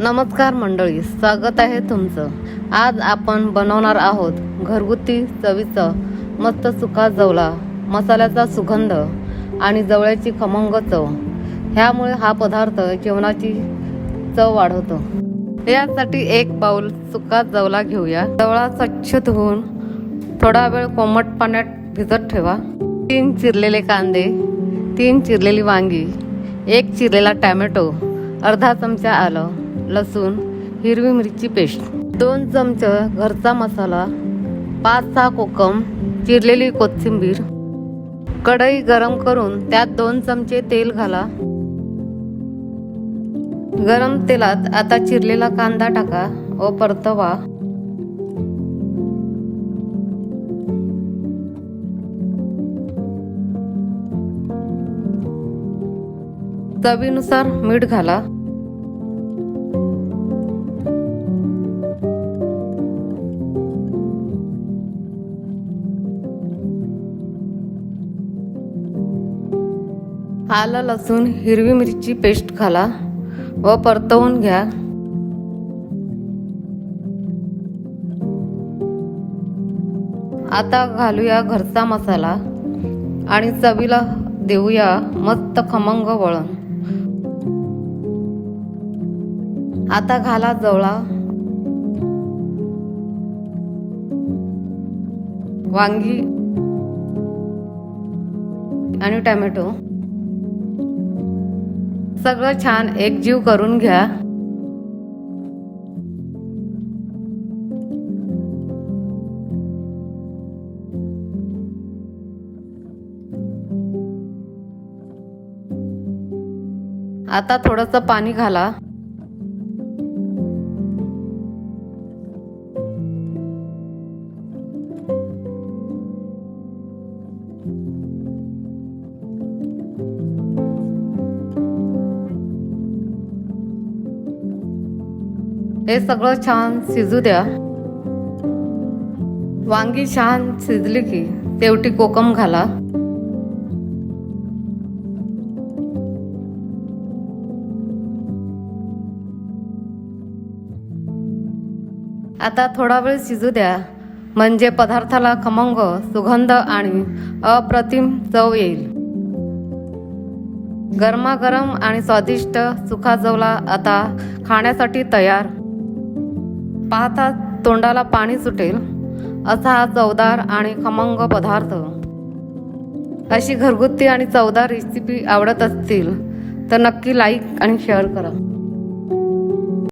नमस्कार मंडळी, स्वागत आहे तुमचं। आज आपण बनवणार आहोत घरगुती चवीचं मस्त सुका जवला, मसाल्याचा सुगंध आणि जवळ्याची खमंग चव। ह्यामुळे हा पदार्थ जेवणाची चव वाढवतो। यासाठी एक बाउल सुका जवला घेऊया। जवळा स्वच्छ धुवून थोडा वेळ कोमट पाण्यात भिजत ठेवा। 3 चिरलेले कांदे, 3 चिरलेली वांगी, 1 चिरलेला टोमॅटो, अर्धा चमचा आलं, लसूण, हिरवी मिरची पेस्ट, 2 चमचे घरचा मसाला, 5-6 कोकम, चिरलेली कोथिंबीर। कढई गरम करून त्यात 2 चमचे तेल घाला। गरम तेलात आता चिरलेला कांदा टाका व परतवा। चवीनुसार मीठ घाला। आलं, लसूण, हिरवी मिरची पेस्ट घाला व परतवून घ्या। आता घालूया घरचा मसाला आणि चवीला देऊया मस्त खमंग वळण। आता घाला जवळा, वांगी आणि टोमॅटो। सगळं छान एकजीव करून घ्या। आता थोडंसं पाणी घाला। हे सगळं छान शिजू द्या। वांगी छान शिजली की शेवटी कोकम घाला। आता थोडा वेळ शिजू द्या, म्हणजे पदार्थाला खमंग सुगंध आणि अप्रतिम चव येईल। गरमागरम आणि स्वादिष्ट सुका जवला आता खाण्यासाठी तयार। पाहता तोंडाला पाणी सुटेल असा हा चवदार आणि खमंग पदार्थ। अशी घरगुती आणि चवदार रेसिपी आवडत असतील तर नक्की लाईक आणि शेअर करा।